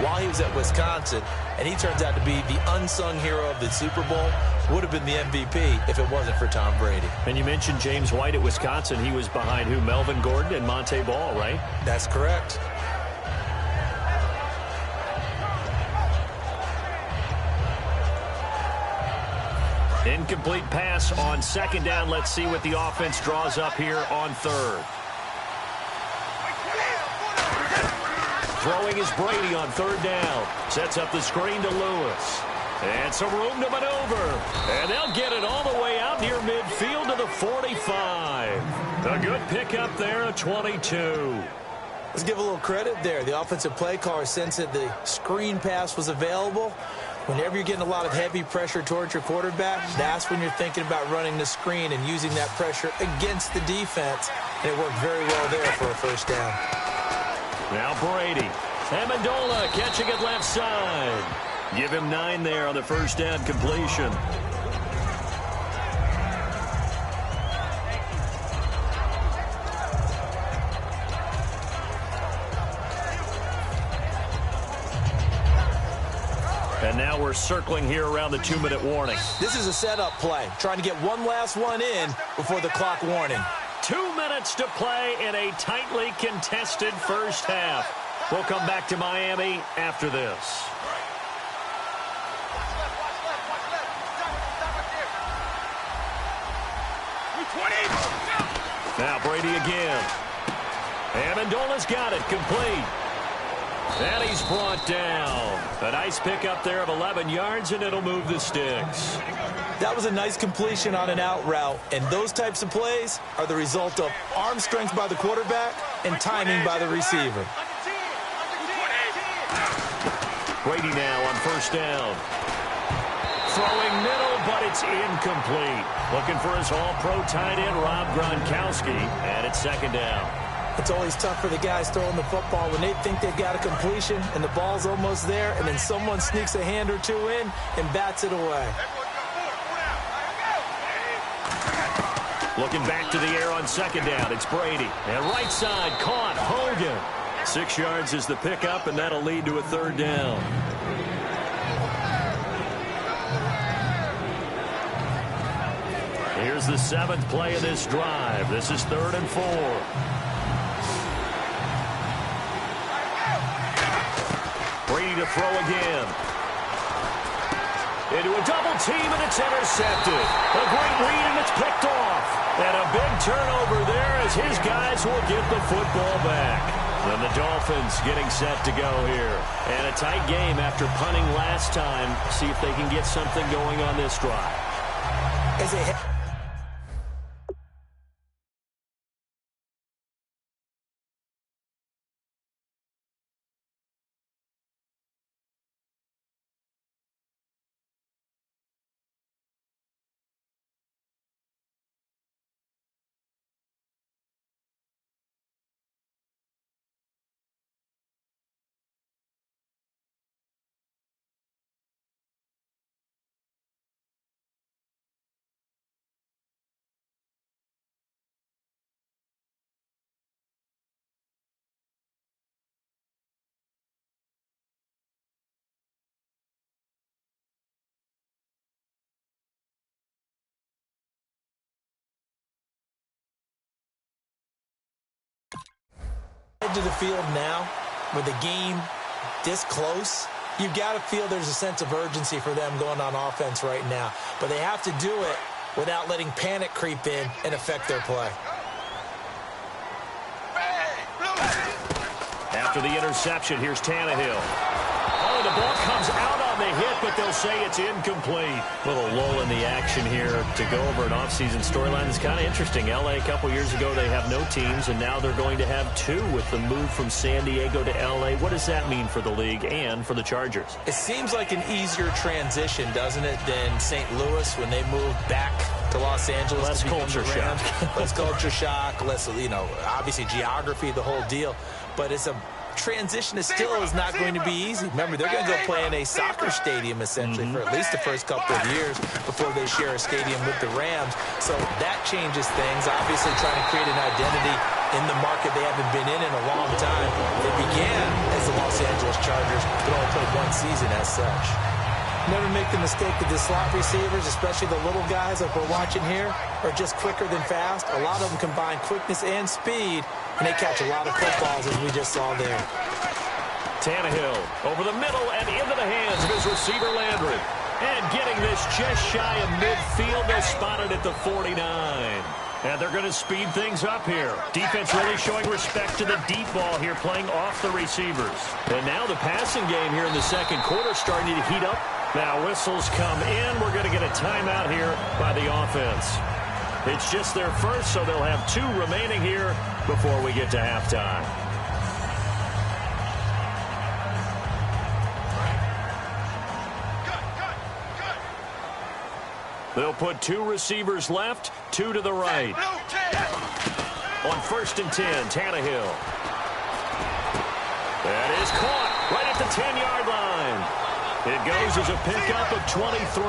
while he was at Wisconsin, and he turns out to be the unsung hero of the Super Bowl. Would have been the MVP if it wasn't for Tom Brady. And you mentioned James White at Wisconsin. He was behind who? Melvin Gordon and Monte Ball, right? That's correct. Incomplete pass on second down. Let's see what the offense draws up here on third. Throwing is Brady on third down. Sets up the screen to Lewis. And some room to maneuver. And they'll get it all the way out near midfield to the 45. A good pickup there, a 22. Let's give a little credit there. The offensive play caller sensed that the screen pass was available. Whenever you're getting a lot of heavy pressure towards your quarterback, that's when you're thinking about running the screen and using that pressure against the defense. And it worked very well there for a first down. Now Brady. Amendola catching it left side. Give him 9 there on the first down completion. And now we're circling here around the 2-minute warning. This is a setup play, trying to get one last one in before the clock warning. 2 minutes to play in a tightly contested first half. We'll come back to Miami after this. Now Brady again. Amendola's got it, complete. And he's brought down. A nice pickup there of 11 yards, and it'll move the sticks. That was a nice completion on an out route, and those types of plays are the result of arm strength by the quarterback and timing by the receiver. Brady now on first down. Throwing middle, but it's incomplete. Looking for his all-pro tight end, Rob Gronkowski, and it's second down. It's always tough for the guys throwing the football when they think they've got a completion and the ball's almost there, and then someone sneaks a hand or two in and bats it away. Looking back to the air on second down, it's Brady. And right side, caught, Hogan. 6 yards is the pickup, and that'll lead to a third down. Here's the 7th play of this drive. This is 3rd and 4. Brady to throw again. Into a double team, and it's intercepted. A great read, and it's picked off. And a big turnover there as his guys will get the football back. And the Dolphins getting set to go here. And a tight game after punting last time. See if they can get something going on this drive. As a to the field now with the game this close, you've got to feel there's a sense of urgency for them going on offense right now. But they have to do it without letting panic creep in and affect their play. After the interception, here's Tannehill. Oh, the ball comes out on the hit, but they'll say it's incomplete. Little lull in the action here to go over an offseason storyline that's kind of interesting. L.A. a couple years ago, they have no teams, and now they're going to have 2 with the move from San Diego to L.A. What does that mean for the league and for the Chargers? It seems like an easier transition, doesn't it, than St. Louis when they moved back to Los Angeles. Less culture shock. Less culture shock, less, obviously geography, the whole deal. But it's a transition is not going to be easy. Remember, they're going to go play in a soccer stadium, essentially, for at least the first couple of years before they share a stadium with the Rams. So that changes things. Obviously, trying to create an identity in the market they haven't been in a long time. They began as the Los Angeles Chargers, but played one season as such. Never make the mistake that the slot receivers, especially the little guys like we're watching here, are just quicker than fast. A lot of them combine quickness and speed, and they catch a lot of footballs, as we just saw there. Tannehill over the middle and into the hands of his receiver Landry. And getting this just shy of midfield, they'll spot it at the 49. And they're going to speed things up here. Defense really showing respect to the deep ball here, playing off the receivers. And now the passing game here in the second quarter starting to heat up. Now whistles come in. We're going to get a timeout here by the offense. It's just their first, so they'll have 2 remaining here before we get to halftime. They'll put 2 receivers left, 2 to the right. On 1st and 10, Tannehill. That is caught right at the 10-yard line. It goes as a pickup of 23.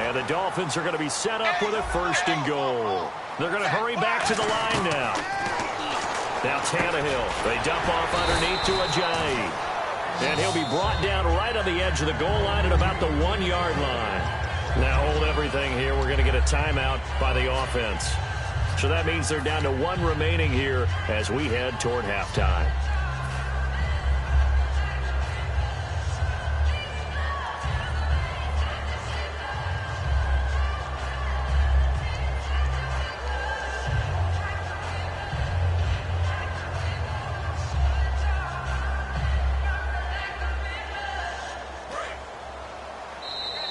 And the Dolphins are going to be set up with a 1st and goal. They're going to hurry back to the line now. Now Tannehill. They dump off underneath to Ajayi. And he'll be brought down right on the edge of the goal line at about the 1-yard line. Now hold everything here. We're going to get a timeout by the offense. So that means they're down to 1 remaining here as we head toward halftime.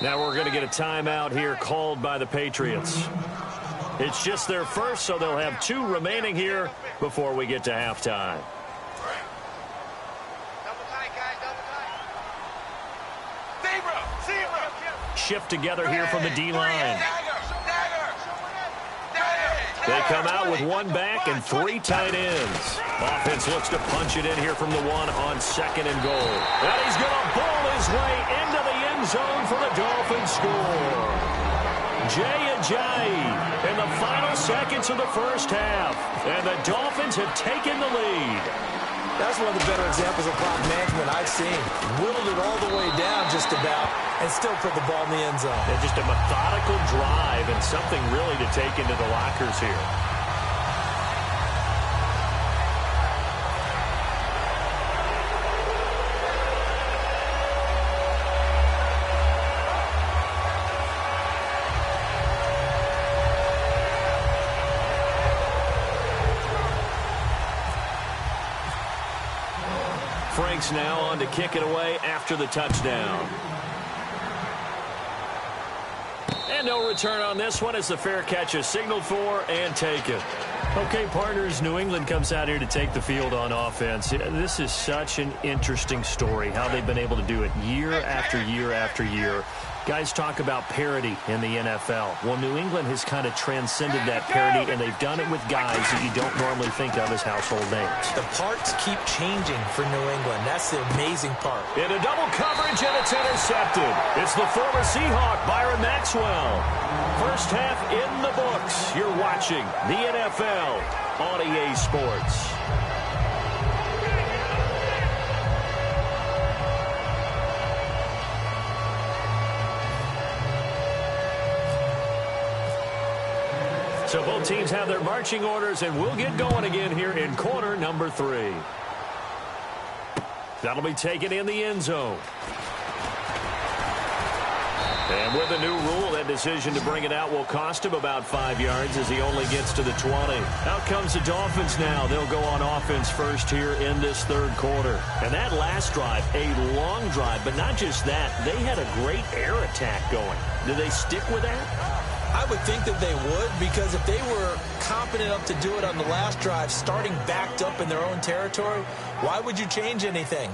Now we're going to get a timeout here called by the Patriots. It's just their first, so they'll have 2 remaining here before we get to halftime. Shift together here from the D-line. They come out with 1 back and 3 tight ends. Offense looks to punch it in here from the 1 on 2nd and goal. And he's going to bowl his way into the end zone for the Dolphins score. Ajayi in the final seconds of the first half. And the Dolphins have taken the lead. That's one of the better examples of clock management I've seen. Whittled it all the way down just about and still put the ball in the end zone. And just a methodical drive and something really to take into the lockers here. Frank's now on to kick it away after the touchdown. And no return on this one as the fair catch is signaled for and taken. Okay, partners, New England comes out here to take the field on offense. This is such an interesting story, how they've been able to do it year after year after year. Guys talk about parity in the NFL. Well, New England has kind of transcended that parity, and they've done it with guys that you don't normally think of as household names. The parts keep changing for New England. That's the amazing part. In a double coverage, and it's intercepted. It's the former Seahawk, Byron Maxwell. First half in the books. You're watching the NFL on EA Sports. So both teams have their marching orders, and we'll get going again here in quarter number 3. That'll be taken in the end zone. And with a new rule, that decision to bring it out will cost him about 5 yards as he only gets to the 20. Out comes the Dolphins now. They'll go on offense first here in this 3rd quarter. And that last drive, a long drive, but not just that. They had a great air attack going. Do they stick with that? I would think that they would, because if they were confident enough to do it on the last drive, starting backed up in their own territory, why would you change anything?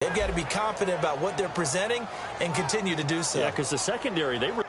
They've got to be confident about what they're presenting and continue to do so. Yeah, because the secondary, they were